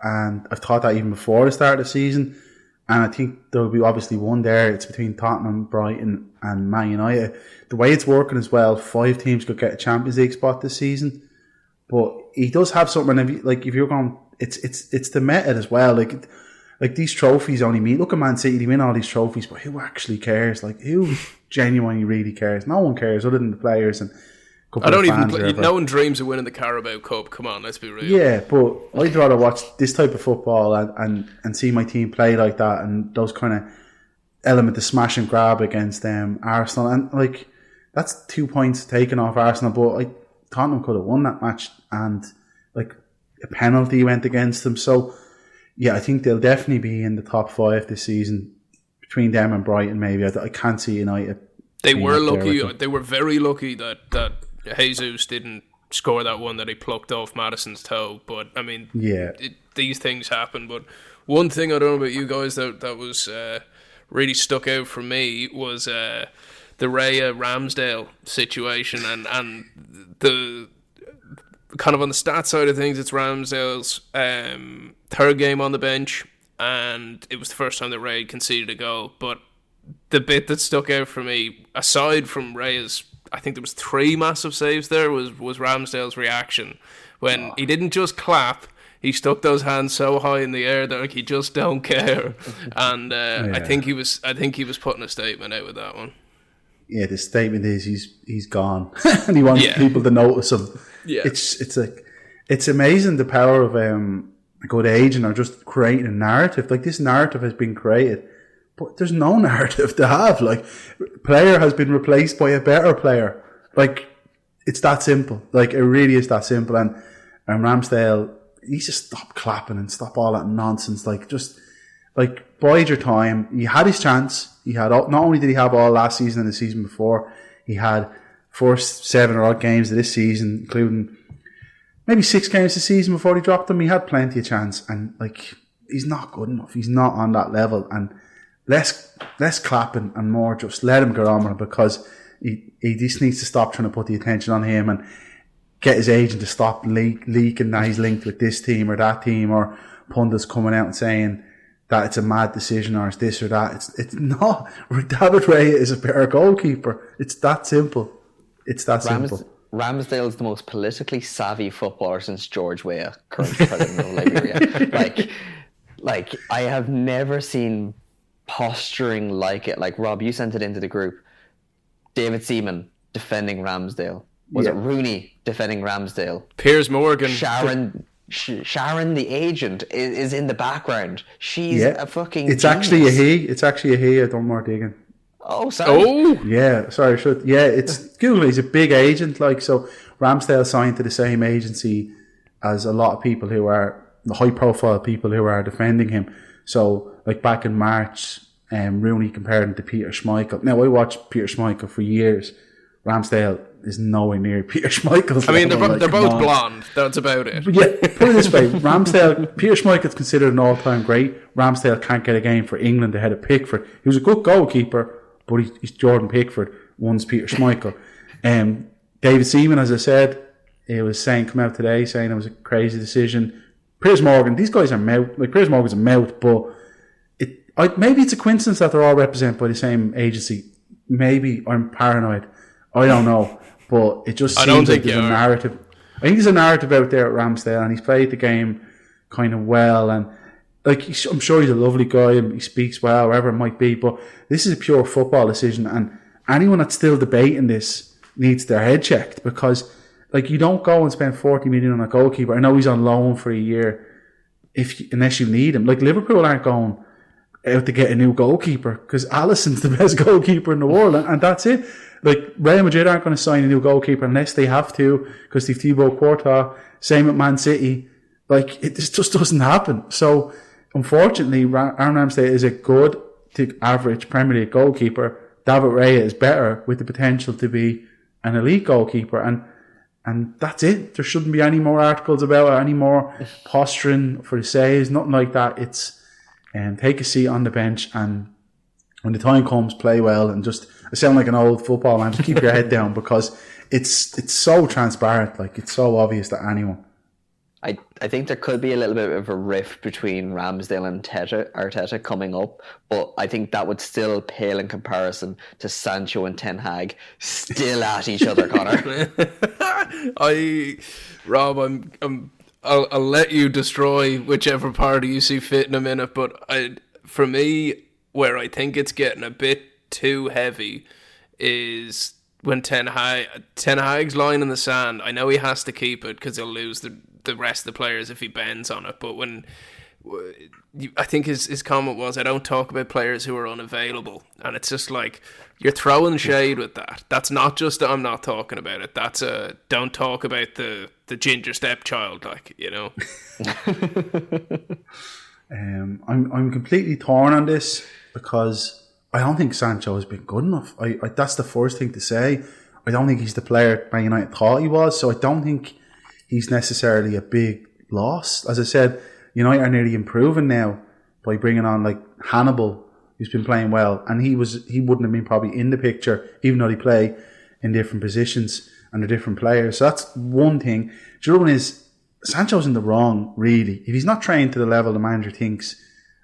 Speaker 6: and I've thought that even before the start of the season. And I think there will be obviously one there. It's between Tottenham, Brighton and Man United. The way it's working as well, 5 teams could get a Champions League spot this season. But he does have something, if you're going, it's the method as well. Like these trophies only mean, look at Man City, they win all these trophies, but who actually cares? Like, who genuinely really cares? No one cares other than the players and a couple of fans.
Speaker 5: No one dreams of winning the Carabao Cup. Come on, let's be real.
Speaker 6: Yeah, but I'd rather watch this type of football and see my team play like that, and those kind of element of smash and grab against Arsenal. And like, that's 2 points taken off Arsenal, but Tottenham could have won that match, and like a penalty went against them. So yeah, I think they'll definitely be in the top 5 this season. Between them and Brighton, maybe. I can't see United.
Speaker 5: They were lucky. They were very lucky that Jesus didn't score that one that he plucked off Maddison's toe. But I mean,
Speaker 6: yeah,
Speaker 5: these things happen. But one thing I don't know about you guys that was really stuck out for me was the Raya Ramsdale situation, and the kind of on the stat side of things, it's Ramsdale's 3rd game on the bench, and it was the first time that Ray conceded a goal. But the bit that stuck out for me, aside from Ray's, I think there was 3 massive saves there, was Ramsdale's reaction when he didn't just clap. He stuck those hands so high in the air that like he just don't care. And I think he was putting a statement out with that one. Yeah,
Speaker 6: the statement is he's gone, and he wants people to notice him. Yeah, it's amazing the power of a good agent or just creating a narrative. Like, this narrative has been created, but there's no narrative to have. Like, player has been replaced by a better player. Like, it's that simple. Like, it really is that simple. And Ramsdale, he just stop clapping and stop all that nonsense. Like, just like, bide your time. He had his chance. He had not only did he have all last season and the season before, he had first 7 or 8 games of this season, including maybe 6 games this season before he dropped them. He had plenty of chance, and like, he's not good enough. He's not on that level, and less clapping and more just let him get on with it, because he just needs to stop trying to put the attention on him and get his agent to stop leaking that he's linked with this team or that team, or pundits coming out and saying that it's a mad decision or it's this or that. It's not. David Raya is a better goalkeeper. It's that simple. It's that simple.
Speaker 4: Ramsdale is the most politically savvy footballer since George Weah, current president of Liberia. Like I have never seen posturing like it. Like, Rob, you sent it into the group. David Seaman defending Ramsdale. Was it Rooney defending Ramsdale?
Speaker 5: Piers Morgan.
Speaker 4: Sharon, the agent, is in the background. She's a fucking
Speaker 6: It's
Speaker 4: genius.
Speaker 6: actually a he. It's actually a he. I don't more digging.
Speaker 4: Oh, sorry.
Speaker 5: Oh,
Speaker 6: yeah. Sorry, should. Yeah, it's Google. He's a big agent. Like, so Ramsdale signed to the same agency as a lot of people who are the high-profile people who are defending him. So, like, back in March, Rooney compared him to Peter Schmeichel. Now, I watched Peter Schmeichel for years. Ramsdale is nowhere near Peter Schmeichel's
Speaker 5: I mean,
Speaker 6: level.
Speaker 5: they're both blonde. That's about it.
Speaker 6: But yeah, put it this way: Peter Schmeichel's considered an all-time great. Ramsdale can't get a game for England ahead of Pickford. He was a good goalkeeper, but he's Jordan Pickford. One's Peter Schmeichel. David Seaman, as I said, it was come out today saying it was a crazy decision. Piers Morgan, these guys are mouth. Like Piers Morgan's a mouth, but maybe it's a coincidence that they're all represented by the same agency. Maybe I'm paranoid. I don't know, but it just seems like there's a narrative. I think there's a narrative out there at Ramsdale, and he's played the game kind of well, and like I'm sure he's a lovely guy and he speaks well, wherever it might be. But this is a pure football decision, and anyone that's still debating this needs their head checked, because like you don't go and spend 40 million on a goalkeeper. I know he's on loan for a year, unless you need him. Like Liverpool aren't going out to get a new goalkeeper because Alisson's the best goalkeeper in the world, and that's it. Like Real Madrid aren't going to sign a new goalkeeper unless they have to, because they've Thibaut Courtois. Same at Man City. Like this just doesn't happen. So unfortunately, Aaron Ramsdale is a good to average Premier League goalkeeper. David Raya is better with the potential to be an elite goalkeeper, and that's it. There shouldn't be any more articles about it, any more posturing for the saves, nothing like that. It's take a seat on the bench, and when the time comes, play well, and just I sound like an old football man. Just keep your head down, because it's so transparent. Like it's so obvious to anyone.
Speaker 4: I think there could be a little bit of a rift between Ramsdale and Arteta coming up, but I think that would still pale in comparison to Sancho and Ten Hag still at each other, Connor.
Speaker 5: I'll let you destroy whichever party you see fit in a minute, but for me, where I think it's getting a bit too heavy is when Ten Hag's line in the sand. I know he has to keep it because he'll lose the rest of the players if he bends on it, but when I think his comment was, I don't talk about players who are unavailable, and it's just like you're throwing shade with that. That's not just I'm not talking about it. That's don't talk about the ginger stepchild, like, you know.
Speaker 6: I'm completely torn on this, because I don't think Sancho has been good enough. I that's the first thing to say. I don't think he's the player Man United thought he was, so I don't think he's necessarily a big loss. As I said, United are nearly improving now by bringing on like Hannibal, who's been playing well, and he wouldn't have been probably in the picture, even though they play in different positions and they're different players. So that's one thing. The other one is Sancho's in the wrong, really. If he's not trained to the level the manager thinks,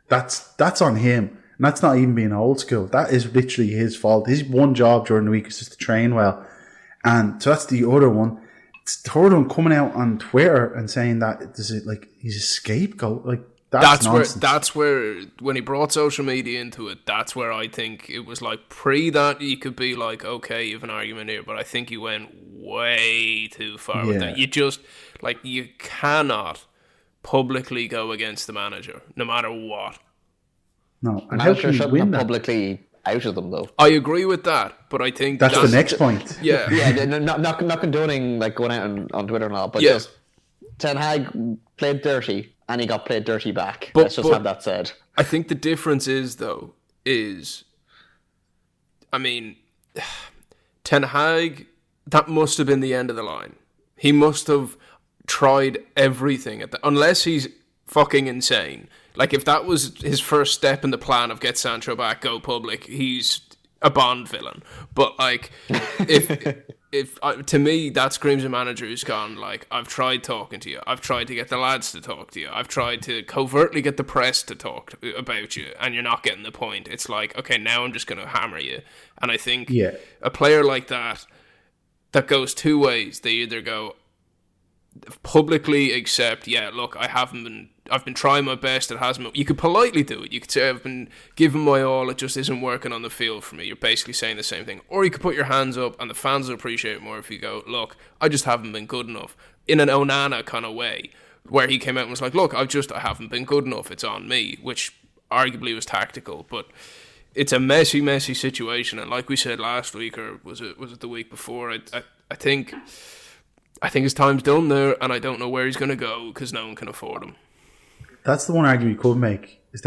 Speaker 6: that's on him. And that's not even being old school. That is literally his fault. His one job during the week is just to train well. And so that's the other one. It's the third one coming out on Twitter and saying that he's a scapegoat. Like that's nonsense.
Speaker 5: That's where when he brought social media into it, that's where I think it was like pre that you could be like, okay, you have an argument here, but I think he went way too far with that. You just you cannot publicly go against the manager, no matter what.
Speaker 6: No, and how can you win that?
Speaker 4: Publicly out of them, though.
Speaker 5: I agree with that, but I think
Speaker 6: that's the next point.
Speaker 5: Yeah,
Speaker 4: yeah, not condoning like going out on Twitter and all, but just Ten Hag played dirty and he got played dirty back. Let's just have that said.
Speaker 5: I think the difference is Ten Hag, that must have been the end of the line. He must have tried everything unless he's fucking insane. Like, if that was his first step in the plan of get Sancho back, go public, he's a Bond villain. But, like, if to me, that screams a manager who's gone, like, I've tried talking to you. I've tried to get the lads to talk to you. I've tried to covertly get the press to talk about you, and you're not getting the point. It's like, okay, now I'm just going to hammer you. And I think a player like that goes two ways. They either go publicly accept, look, I've been trying my best, it hasn't. You could politely do it. You could say, I've been giving my all, it just isn't working on the field for me. You're basically saying the same thing. Or you could put your hands up, and the fans will appreciate it more if you go, look, I just haven't been good enough. In an Onana kind of way, where he came out and was like, look, I haven't been good enough, it's on me, which arguably was tactical. But it's a messy, messy situation. And like we said last week, or was it the week before, I think his time's done there, and I don't know where he's going to go because no one can afford him.
Speaker 6: That's the one argument you could make. Is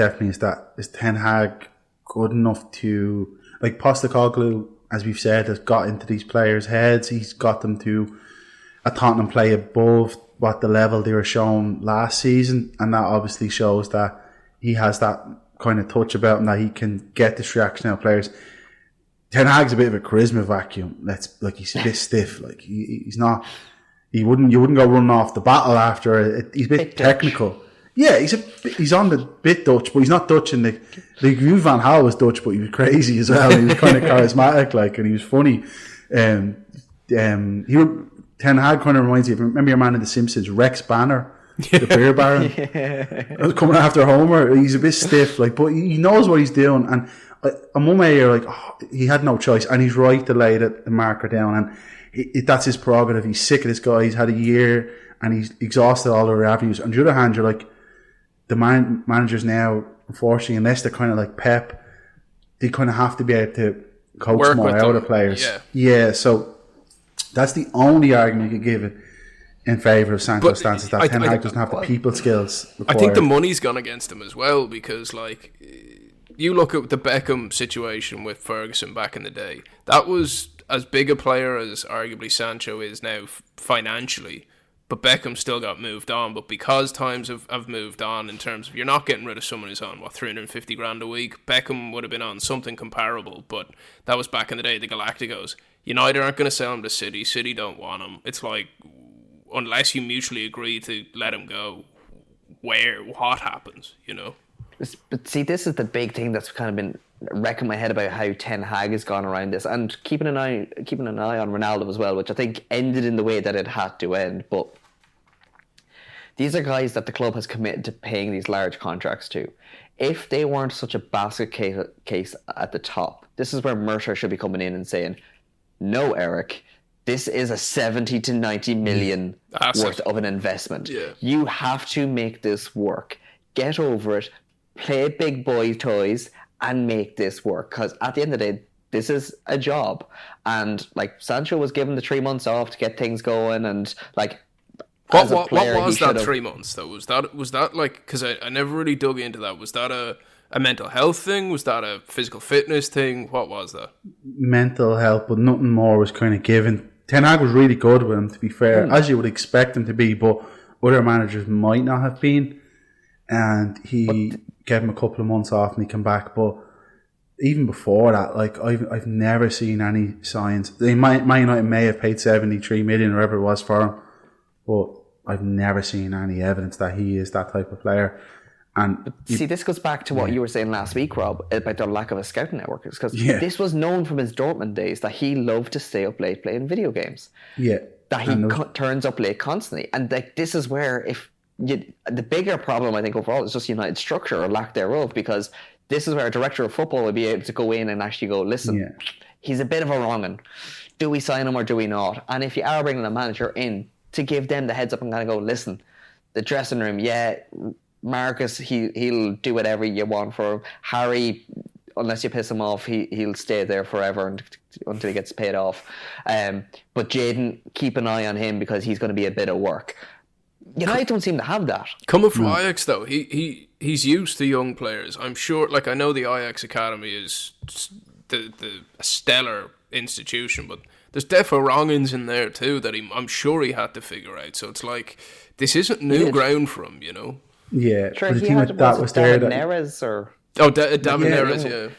Speaker 6: Ten Hag good enough to, like, Postecoglou, as we've said, has got into these players' heads. He's got them to at Tottenham play above what the level they were shown last season, and that obviously shows that he has that kind of touch about him, that he can get this reaction out of players. Ten Hag's a bit of a charisma vacuum. He's a bit stiff. Like he's not you wouldn't go running off the battle after it. He's a bit technical. Yeah, he's on the bit Dutch, but he's not Dutch in the Louis van Gaal was Dutch, but he was crazy as well. He was kind of charismatic, like, and he was funny. Ten Hag kind of reminds you. Remember your man in The Simpsons, Rex Banner, the beer baron, coming after Homer. He's a bit stiff, like, but he knows what he's doing. And on one way, you're like, oh, he had no choice, and he's right to lay the marker down, and that's his prerogative. He's sick of this guy. He's had a year, and he's exhausted all the avenues. On the other hand, you're like, the managers now, unfortunately, unless they're kind of like Pep, they kind of have to be able to coach
Speaker 5: Work
Speaker 6: more
Speaker 5: with
Speaker 6: out
Speaker 5: them.
Speaker 6: of players.
Speaker 5: Yeah.
Speaker 6: So that's the only argument you could give it in favour of Sancho's stance, is that Ten Hag doesn't have the people skills required.
Speaker 5: I think the money's gone against him as well, because, like, you look at the Beckham situation with Ferguson back in the day. That was as big a player as arguably Sancho is now financially. But Beckham still got moved on. But because times have moved on in terms of, you're not getting rid of someone who's on, 350 grand a week. Beckham would have been on something comparable, but that was back in the day, the Galacticos. United aren't going to sell him to City. City don't want him. It's like, unless you mutually agree to let him go, what happens, you know?
Speaker 4: But see, this is the big thing that's kind of been wrecking my head about how Ten Hag has gone around this, and keeping an eye on Ronaldo as well, which I think ended in the way that it had to end. But these are guys that the club has committed to paying these large contracts to. If they weren't such a basket case at the top, this is where Mercer should be coming in and saying, no, Eric, this is a 70 to 90 million worth of an investment.
Speaker 5: Yeah.
Speaker 4: You have to make this work. Get over it. Play big boy toys and make this work. Because at the end of the day, this is a job. And like, Sancho was given the 3 months off to get things going, and like,
Speaker 5: What was that 3 months though? Was that like, because I never really dug into that. Was that a mental health thing? Was that a physical fitness thing? What was that?
Speaker 6: Mental health, but nothing more was kind of given. Ten Hag was really good with him, to be fair, as you would expect him to be, but other managers might not have been. And he gave him a couple of months off and he came back. But even before that, like, I've never seen any signs. Man United may have paid 73 million or whatever it was for him, but I've never seen any evidence that he is that type of player. And
Speaker 4: see, this goes back to what you were saying last week, Rob, about the lack of a scouting network. Because this was known from his Dortmund days that he loved to stay up late playing video games.
Speaker 6: Yeah,
Speaker 4: that he turns up late constantly, and like, this is where the bigger problem, I think, overall is just United's structure or lack thereof. Because this is where a director of football would be able to go in and actually go, listen, he's a bit of a wrong'un. Do we sign him or do we not? And if you are bringing a manager in, to give them the heads up and kind of go, listen, the dressing room, Marcus, he'll do whatever you want for him. Harry, unless you piss him off, he'll stay there forever until he gets paid off. But Jadon, keep an eye on him because he's going to be a bit of work. United don't seem to have that.
Speaker 5: Coming from Ajax, though, he's used to young players. I'm sure, like, I know the Ajax Academy is a stellar institution, but there's defo wrongings in there too that I'm sure he had to figure out. So it's like, this isn't new ground for him, you know?
Speaker 6: Yeah,
Speaker 4: sure,
Speaker 6: but the thing with that was there that...
Speaker 4: Neres or...
Speaker 5: David Neres, yeah.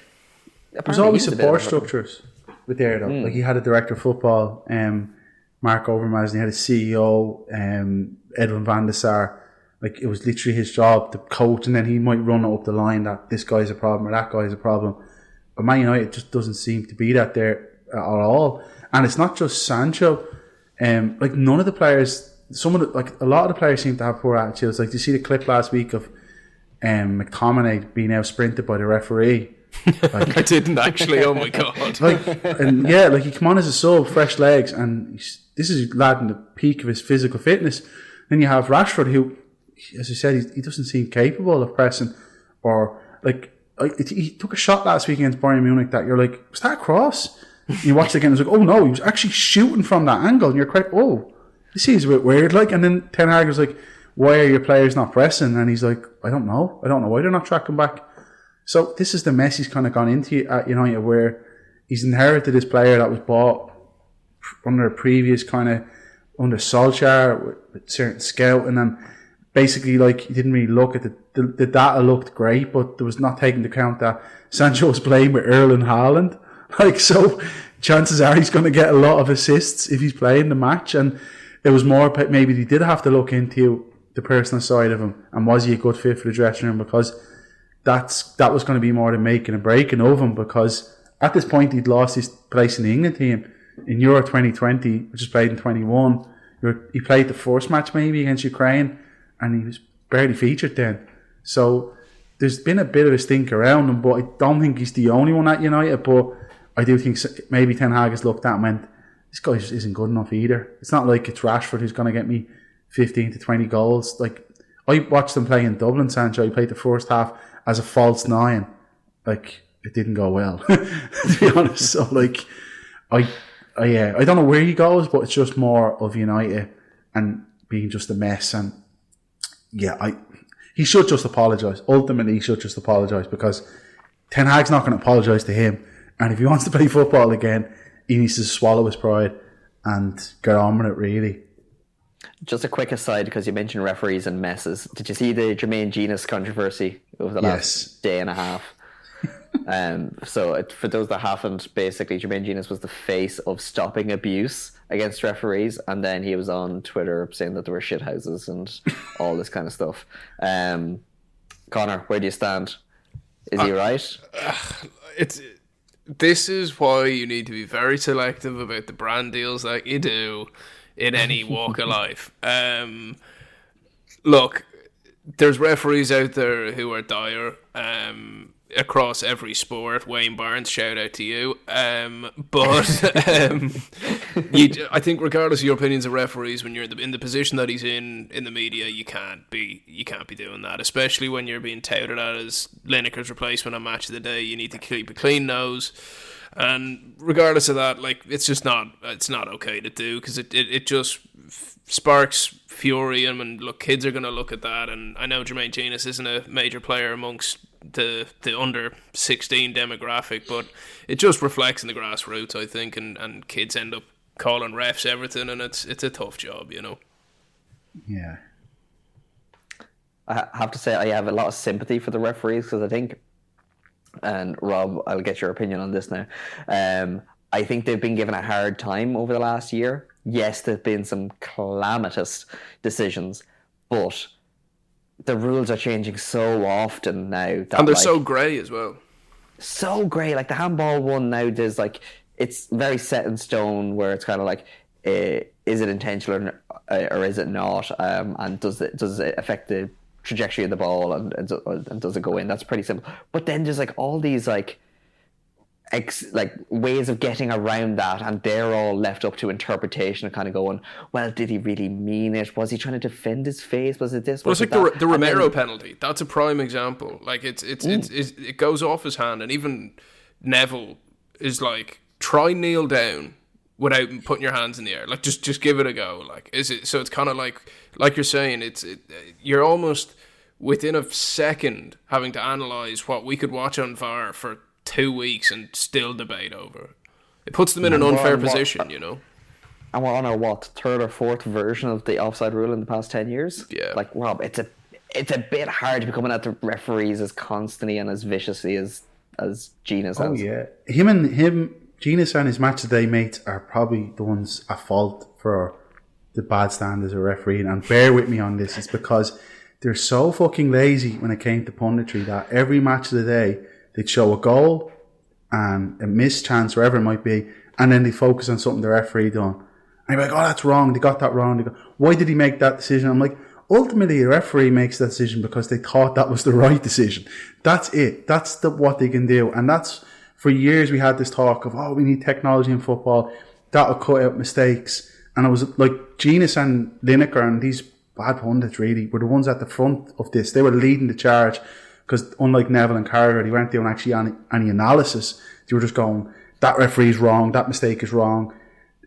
Speaker 6: There's always support structures with there, though. Like, he had a director of football, Mark Overmars, and he had a CEO, Edwin van der Sar. Like, it was literally his job to coach, and then he might run up the line that this guy's a problem or that guy's a problem. But Man United just doesn't seem to be that there at all. And it's not just Sancho. Like, none of the players, a lot of the players seem to have poor attitudes. Like, did you see the clip last week of McTominay being out sprinted by the referee? Like,
Speaker 5: I didn't actually. Oh my god!
Speaker 6: Like he come on as a sub, fresh legs, and this is a lad in the peak of his physical fitness. Then you have Rashford, who, as I said, he doesn't seem capable of pressing, or he took a shot last week against Bayern Munich that you're like, was that a cross? You watch it again, it's like, oh no, he was actually shooting from that angle, and you're quite, this seems a bit weird. Like, and then Ten Hag was like, why are your players not pressing? And he's like, I don't know why they're not tracking back. So this is the mess he's kind of gone into at United, where he's inherited this player that was bought under a previous under Solskjaer with certain scout, and then basically, like, he didn't really look at the data looked great, but there was not taking into account that Sancho was playing with Erling Haaland. Like, so chances are he's going to get a lot of assists if he's playing the match, and it was more maybe they did have to look into the personal side of him and was he a good fit for the dressing room, because that was going to be more the making and breaking of him, because at this point he'd lost his place in the England team in Euro 2020, which was played in 21. He played the first match maybe against Ukraine and he was barely featured then. So there's been a bit of a stink around him, but I don't think he's the only one at United. But I do think maybe Ten Hag has looked at him and went, this guy just isn't good enough either. It's not like it's Rashford who's going to get me 15 to 20 goals. Like, I watched him play in Dublin, Sancho. He played the first half as a false nine. Like, it didn't go well, to be honest. So, like, I don't know where he goes, but it's just more of United and being just a mess. And yeah, he should just apologise. Ultimately, he should just apologise, because Ten Hag's not going to apologise to him. And if he wants to play football again, he needs to swallow his pride and get on with it, really.
Speaker 4: Just a quick aside, because you mentioned referees and messes. Did you see the Jermaine Genius controversy over the last day and a half? So for those that haven't, basically Jermaine Genius was the face of stopping abuse against referees, and then he was on Twitter saying that there were shithouses and all this kind of stuff. Connor, where do you stand? Is he right?
Speaker 5: This is why you need to be very selective about the brand deals that you do in any walk of life. Look, there's referees out there who are dire across every sport. Wayne Barnes, shout out to you. But I think regardless of your opinions of referees, when you're in the position that he's in the media, you can't be doing that, especially when you're being touted as Lineker's replacement on Match of the Day. You need to keep a clean nose. And regardless of that, like, it's not okay to do, because it just sparks fury. And look, kids are going to look at that. And I know Jermaine Genius isn't a major player amongst the under 16 demographic, but it just reflects in the grassroots, I think, and kids end up calling refs everything, and it's a tough job, you know.
Speaker 6: Yeah.
Speaker 4: I have to say I have a lot of sympathy for the referees, because I think, and Rob, I'll get your opinion on this now. I think they've been given a hard time over the last year. Yes, there's been some calamitous decisions, but the rules are changing so often now. That,
Speaker 5: and they're so grey as well.
Speaker 4: So grey. Like the handball one now, there's like, it's very set in stone, where it's kind of like, is it intentional or is it not? And does it affect the trajectory of the ball, and does it go in? That's pretty simple. But then there's like all these like ways of getting around that, and they're all left up to interpretation and kind of going, well, did he really mean it? Was he trying to defend his face? Was it this?
Speaker 5: Well, it's like the Romero penalty. That's a prime example. Like it goes off his hand, and even Neville is like, try kneel down without putting your hands in the air. Like just give it a go. Like, is it? So it's kind of like you're saying, you're almost within a second having to analyze what we could watch on VAR for 2 weeks and still debate over. It puts them in an unfair position, you know.
Speaker 4: And we're on our third or fourth version of the offside rule in the past 10 years.
Speaker 5: Yeah.
Speaker 4: Like, Rob, it's a bit hard to be coming at the referees as constantly and as viciously as Genius has.
Speaker 6: Oh yeah, him, Genius and his Match of the Day mates are probably the ones at fault for the bad stand as a referee. And bear with me on this, it's because they're so fucking lazy when it came to punditry that every Match of the Day they'd show a goal and a missed chance, wherever it might be, and then they focus on something the referee done. And you're like, oh, that's wrong. They got that wrong. They go, why did he make that decision? I'm like, ultimately, the referee makes that decision because they thought that was the right decision. That's it. That's what they can do. And that's, for years, we had this talk of, oh, we need technology in football. That'll cut out mistakes. And it was like Genius and Lineker and these bad pundits, really, were the ones at the front of this. They were leading the charge. Because unlike Neville and Carragher, they weren't doing actually any analysis. They were just going, that referee's wrong, that mistake is wrong,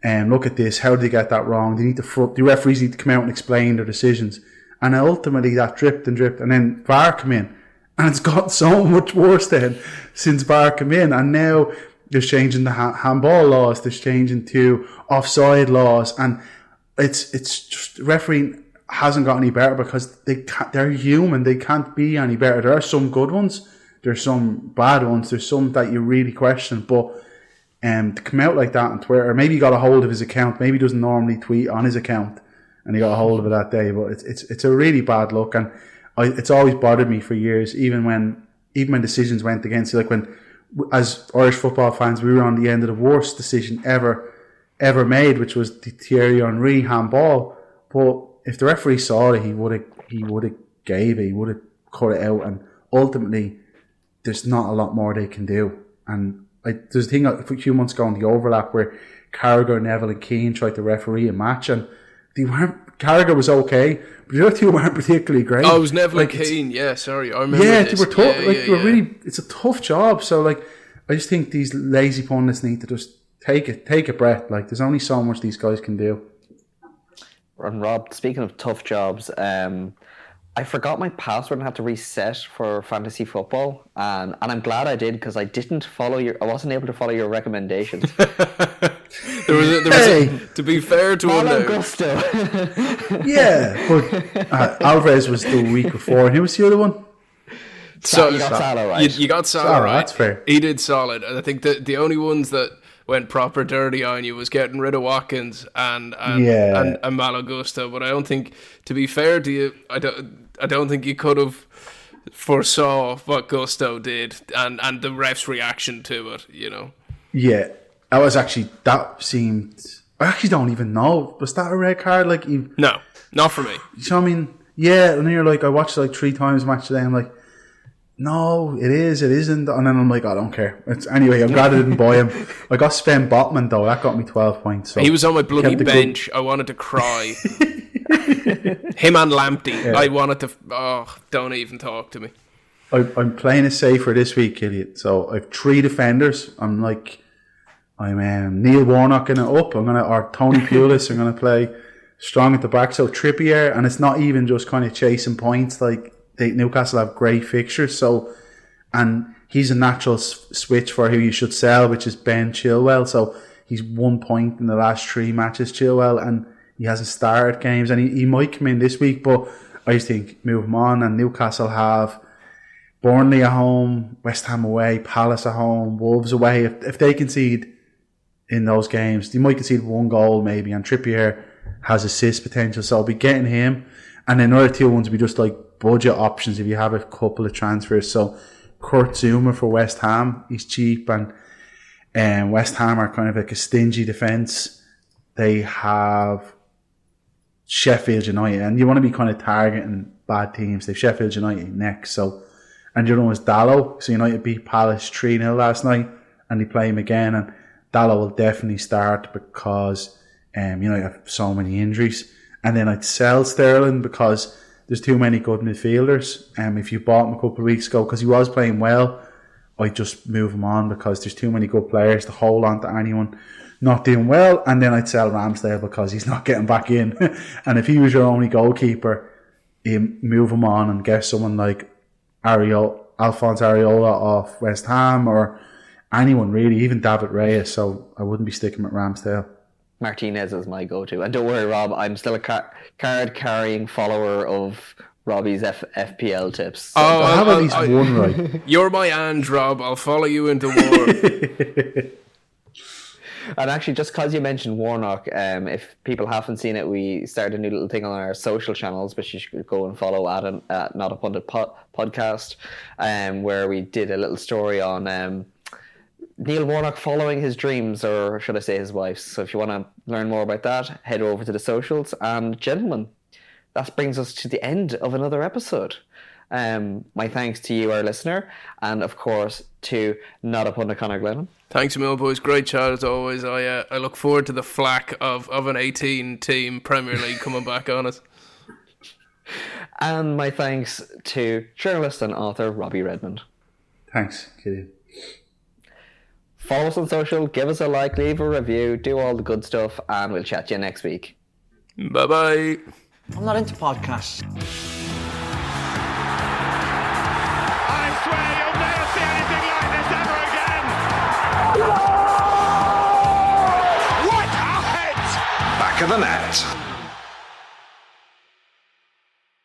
Speaker 6: and look at this, how did they get that wrong? The referees need to come out and explain their decisions. And ultimately that dripped, and then VAR came in. And it's got so much worse then since VAR came in. And now there's changing the handball laws, there's changing to offside laws, and it's just refereeing hasn't got any better because they're human. They can't be any better. There are some good ones. There's some bad ones. There's some that you really question. But to come out like that on Twitter, maybe he got a hold of his account. Maybe he doesn't normally tweet on his account. and he got a hold of it that day. But it's a really bad look, and it's always bothered me for years, even when decisions went against you. Like when, as Irish football fans, we were on the end of the worst decision ever made, which was the Thierry Henry handball. But if the referee saw it, he would have gave it, he would have cut it out, and ultimately there's not a lot more they can do. And there's a thing a few months ago in the overlap where Carragher, Neville and Keane tried to referee a match, and they weren't. Carragher was okay, but the other two weren't particularly great.
Speaker 5: Oh, it was Neville and Keane. Yeah, sorry, I remember.
Speaker 6: Yeah,
Speaker 5: this.
Speaker 6: they were tough. They were really. It's a tough job. So like, I just think these lazy pundits need to just take a breath. Like, there's only so much these guys can do.
Speaker 4: And Rob, speaking of tough jobs, I forgot my password and had to reset for fantasy football, and I'm glad I did, because I wasn't able to follow your recommendations.
Speaker 5: there was to be fair to him,
Speaker 4: Gusto.
Speaker 6: Yeah, but Alvarez was the week before, and who was the other one?
Speaker 5: So
Speaker 4: you got Salah right.
Speaker 5: You got Salah right.
Speaker 6: That's fair.
Speaker 5: He did solid. And I think that the only ones that went proper dirty on you was getting rid of Watkins and Malo Gusto. But I don't think, to be fair to you, I don't think you could have foresaw what Gusto did and the ref's reaction to it, you know.
Speaker 6: Yeah, that seemed. I actually don't even know. Was that a red card? Like,
Speaker 5: no, not for me.
Speaker 6: So I mean, yeah, and then you're like, I watched it like 3 times match today. I'm like, no, it isn't. And then I'm like, I don't care. Anyway, I'm glad I didn't buy him. I got Sven Botman though. That got me 12 points. So
Speaker 5: he was on my bloody bench. I wanted to cry. Him and Lamptey. Yeah. I wanted to. Oh, don't even talk to me.
Speaker 6: I'm playing it safer this week, idiot. So I've 3 defenders. I'm Neil Warnock in it up. Or Tony Pulis. I'm gonna play strong at the back. So Trippier, and it's not even just kind of chasing points. Like, Newcastle have great fixtures. So, and he's a natural switch for who you should sell, which is Ben Chilwell. So he's 1 point in the last 3 matches, Chilwell, and he hasn't started games, and he might come in this week. But I just think move him on. And Newcastle have Burnley at home, West Ham away, Palace at home, Wolves away. If they concede in those games, they might concede 1 goal maybe, and Trippier has assist potential, so I'll be getting him. And then other 2 ones will be just like budget options if you have a couple of transfers. So Kurt Zuma for West Ham, he's cheap, and West Ham are kind of like a stingy defence. They have Sheffield United, and you want to be kind of targeting bad teams. They have Sheffield United next, so, and the other one was Dallow. So United beat Palace 3-0 last night, and they play him again, and Dallow will definitely start because United have so many injuries. And then I'd sell Sterling because there's too many good midfielders. If you bought him a couple of weeks ago because he was playing well, I'd just move him on because there's too many good players to hold on to anyone not doing well. And then I'd sell Ramsdale because he's not getting back in. And if he was your only goalkeeper, move him on and get someone like Alphonse Areola off West Ham, or anyone really, even David Reyes. So I wouldn't be sticking with Ramsdale.
Speaker 4: Martinez is my go-to. And don't worry, Rob, I'm still a card-carrying follower of Robbie's FPL tips. So
Speaker 6: I have at least one right.
Speaker 5: You're my Ange, Rob. I'll follow you into war.
Speaker 4: And actually, just because you mentioned Warnock, if people haven't seen it, we started a new little thing on our social channels, which you should go and follow at Not a Pundit podcast, where we did a little story on Neil Warnock following his dreams, or should I say his wife's. So if you want to learn more about that, head over to the socials. And gentlemen, that brings us to the end of another episode. My thanks to you, our listener, and of course to Not a Pundit Conor Glennon.
Speaker 5: Thanks, Mill boys. Great chat as always. I look forward to the flack of an 18-team Premier League coming back on us.
Speaker 4: And my thanks to journalist and author Robbie Redmond.
Speaker 6: Thanks, Killian.
Speaker 4: Follow us on social, give us a like, leave a review, do all the good stuff, and we'll chat to you next week.
Speaker 5: Bye-bye.
Speaker 1: I'm not into podcasts.
Speaker 2: I swear you'll never see anything like this ever again.
Speaker 3: What a hit! Back of the net.